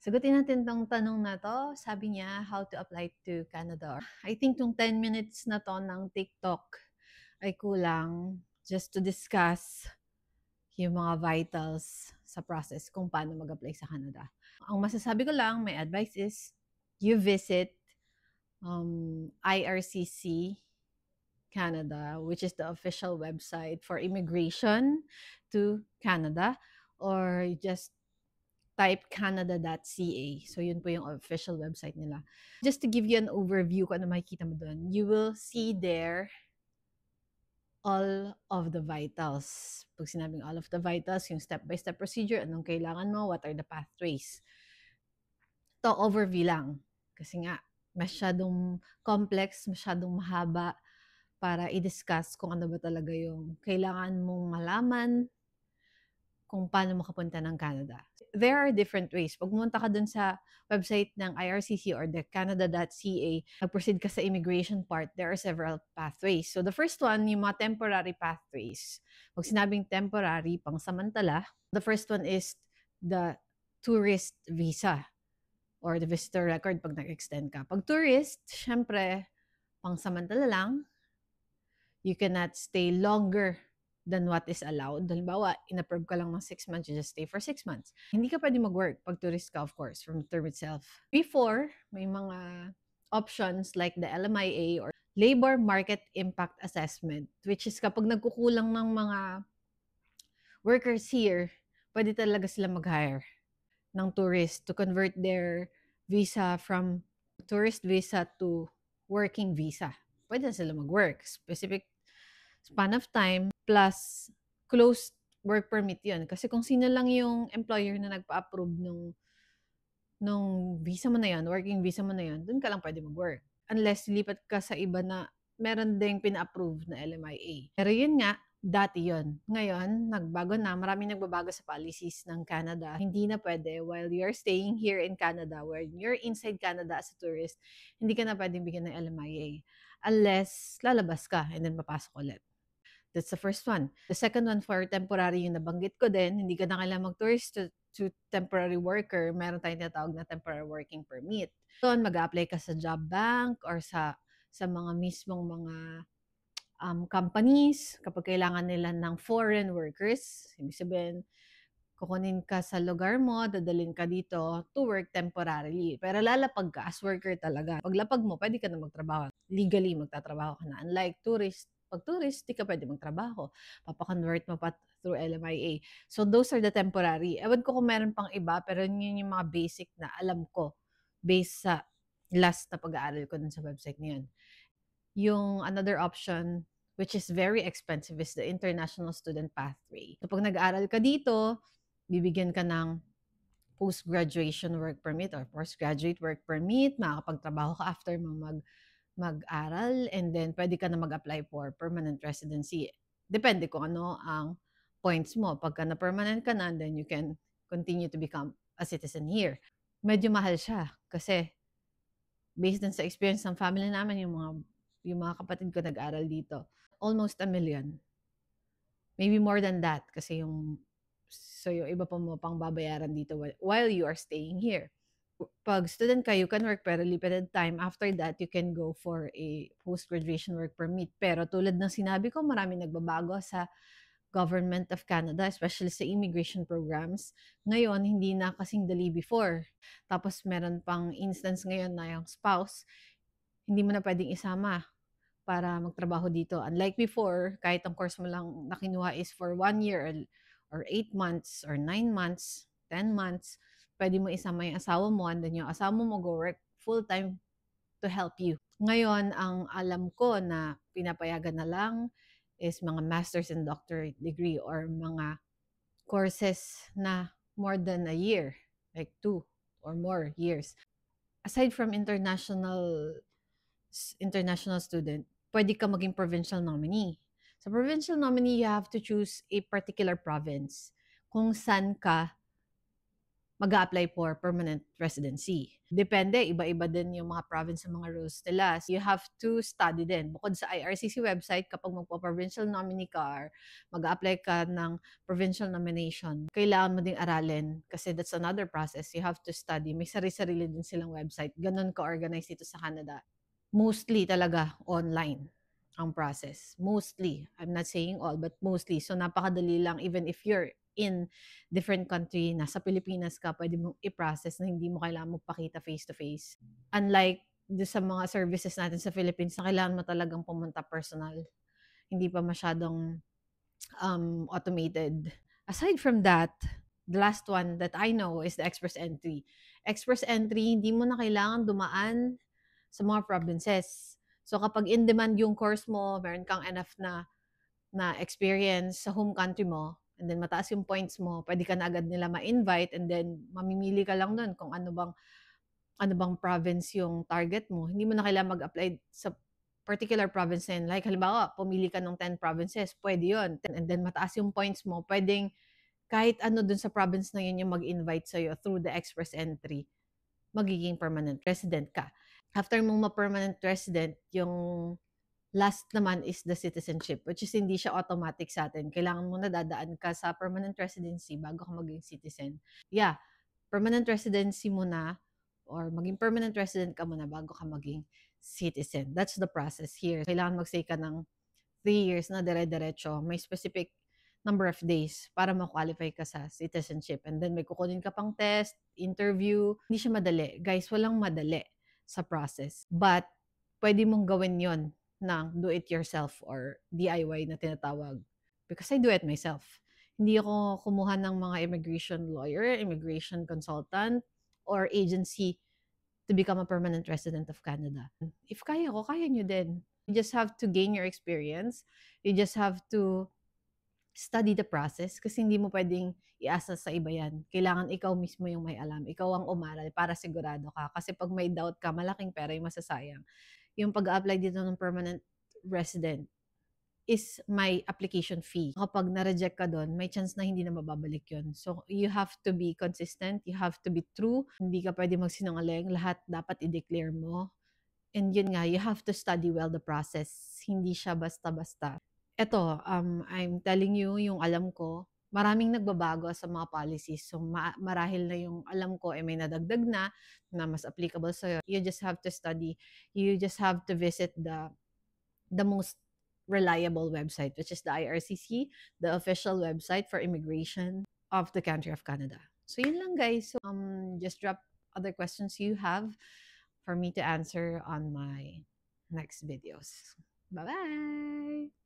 Sagutin natin 'tong tanong na 'to. Sabi niya, how to apply to Canada. I think tong 10 minutes na 'to ng TikTok ay kulang just to discuss yung mga vitals sa process kung paano mag-apply sa Canada. Ang masasabi ko lang, my advice is you visit IRCC Canada, which is the official website for immigration to Canada, or just type canada.ca. So, yun po yung official website nila. Just to give you an overview kung ano makikita mo doon, you will see there all of the vitals. Pag sinabing all of the vitals, yung step-by-step procedure, anong kailangan mo, what are the pathways. Ito, overview lang. Kasi nga, masyadong complex, masyadong mahaba para i-discuss kung ano ba talaga yung kailangan mong malaman kung paano makapunta ng Canada. There are different ways. Pag pumunta ka dun sa website ng IRCC or the canada.ca, nag-proceed ka sa immigration part, there are several pathways. So the first one, yung mga temporary pathways. Pag sinabing temporary, pangsamantala, the first one is the tourist visa or the visitor record pag nag-extend ka. Pag tourist, syempre, pangsamantala lang. You cannot stay longer than what is allowed. Halimbawa, in-approve ka lang ng 6 months, you just stay for 6 months. Hindi ka pwede mag-work pag tourist ka, of course, from the term itself. Before, may mga options like the LMIA or Labor Market Impact Assessment, which is kapag nagkukulang ng mga workers here, pwede talaga sila mag-hire ng tourist to convert their visa from tourist visa to working visa. Pwede na sila mag-work. Specific span of time plus closed work permit yun. Kasi kung sino lang yung employer na nagpa-approve nung visa mo na yun, working visa mo na yun, dun ka lang pwede mag-work. Unless lipat ka sa iba na meron ding pina-approve na LMIA. Pero yun nga, dati yun. Ngayon, nagbago na. Maraming nagbabago sa policies ng Canada. Hindi na pwede while you're staying here in Canada, where you're inside Canada as a tourist, hindi ka na pwedeng bigyan ng LMIA. Unless lalabas ka and then papasok ulit. That's the first one. The second one for temporary, yung nabanggit ko din, hindi ka na kailangan mag-tourist to temporary worker. Meron tayong tinatawag na temporary working permit. Doon, mag-apply ka sa job bank or sa mga mismong mga companies kapag kailangan nila ng foreign workers. Ibig sabihin, kukunin ka sa lugar mo, dadalhin ka dito to work temporarily. Pero lalapag ka as worker talaga. Paglapag mo, pwede ka na magtrabaho. Legally, magtatrabaho ka na. Unlike tourist, pag tourist, di ka pwede magtrabaho. Papakonvert mo pa through LMIA. So, those are the temporary. Ewan ko kung meron pang iba, pero yun yung mga basic na alam ko based sa last na pag-aaral ko dun sa website niyan. Yung another option, which is very expensive, is the international student pathway. So, pag nag-aaral ka dito, bibigyan ka ng post-graduation work permit or postgraduate work permit, makakapagtrabaho ka after mo mag-aral, and then pwede ka na mag-apply for permanent residency. Depende kung ano ang points mo. Pagka na-permanent ka na, then you can continue to become a citizen here. Medyo mahal siya kasi based din sa experience ng family namin, yung mga kapatid ko nag-aral dito, almost 1 million. Maybe more than that kasi yung iba pa mo pang babayaran dito while you are staying here. Pag student ka, you can work pero limited time. After that, you can go for a post-graduation work permit. Pero tulad ng sinabi ko, maraming nagbabago sa Government of Canada, especially sa immigration programs. Ngayon, hindi na kasing dali before. Tapos meron pang instance ngayon na yung spouse, hindi mo na pwedeng isama para magtrabaho dito. Unlike before, kahit ang course mo lang na kinuha is for 1 year or 8 months or 9 months, 10 months, pwede mo isama yung asawa mo and then yung asawa mo go work full-time to help you. Ngayon, ang alam ko na pinapayagan na lang is mga master's and doctorate degree or mga courses na more than a year, like 2 or more years. Aside from international student, pwede ka maging provincial nominee. Sa provincial nominee, you have to choose a particular province kung saan ka mag-a-apply for permanent residency. Depende, iba-iba din yung mga province sa mga rules nila. So you have to study din. Bukod sa IRCC website, kapag magpa-provincial nominee ka or mag-a-apply ka ng provincial nomination, kailangan mo ding aralin kasi that's another process. You have to study. May sarili-sarili din silang website. Ganun ka-organize dito sa Canada. Mostly talaga online ang process. Mostly. I'm not saying all, but mostly. So napakadali lang even if you're in different country, nasa Pilipinas ka, pwede mong i-process na hindi mo kailangan magpakita face-to-face. Unlike sa mga services natin sa Philippines na kailangan mo talagang pumunta personal. Hindi pa masyadong automated. Aside from that, the last one that I know is the express entry. Express entry, hindi mo na kailangan dumaan sa mga provinces. So kapag in demand yung course mo, meron kang enough na experience sa home country mo, and then mataas yung points mo, pwede ka na agad nila ma-invite, and then mamimili ka lang doon kung ano bang province yung target mo. Hindi mo na kailangan mag-apply sa particular province na yun. Like halimbawa, pumili ka ng 10 provinces, pwede yun. And then mataas yung points mo, pwedeng kahit ano dun sa province na yun yung mag-invite sa'yo through the express entry, magiging permanent resident ka. After mong ma-permanent resident, yung last naman is the citizenship, which is hindi siya automatic sa atin. Kailangan mo na dadaan ka sa permanent residency bago ka maging citizen. Yeah, permanent residency muna or maging permanent resident ka muna bago ka maging citizen. That's the process here. Kailangan mag-stay ka ng 3 years na dire-diretso. May specific number of days para ma-qualify ka sa citizenship. And then may kukunin ka pang test, interview. Hindi siya madali. Guys, walang madali sa process. But pwede mong gawin yon ng do-it-yourself or DIY na tinatawag. Because I do it myself. Hindi ako kumuha ng mga immigration lawyer, immigration consultant, or agency to become a permanent resident of Canada. If kaya ko, kaya nyo din. You just have to gain your experience. You just have to study the process kasi hindi mo pwedeng iasa sa iba yan. Kailangan ikaw mismo yung may alam. Ikaw ang umaral para sigurado ka. Kasi pag may doubt ka, malaking pera yung masasayang. Yung pag-apply dito ng permanent resident is my application fee. Kapag na-reject ka doon, may chance na hindi na mababalik yun. So, you have to be consistent. You have to be true. Hindi ka pwede magsinungaling. Lahat dapat i-declare mo. And yun nga, you have to study well the process. Hindi siya basta-basta. Eto, I'm telling you yung alam ko. Maraming nagbabago sa mga policies. So, marahil na yung alam ko ay may nadagdag na mas applicable sa'yo. You just have to study. You just have to visit the most reliable website, which is the IRCC, the official website for immigration of the country of Canada. So, yun lang guys. So, just drop other questions you have for me to answer on my next videos. Bye-bye!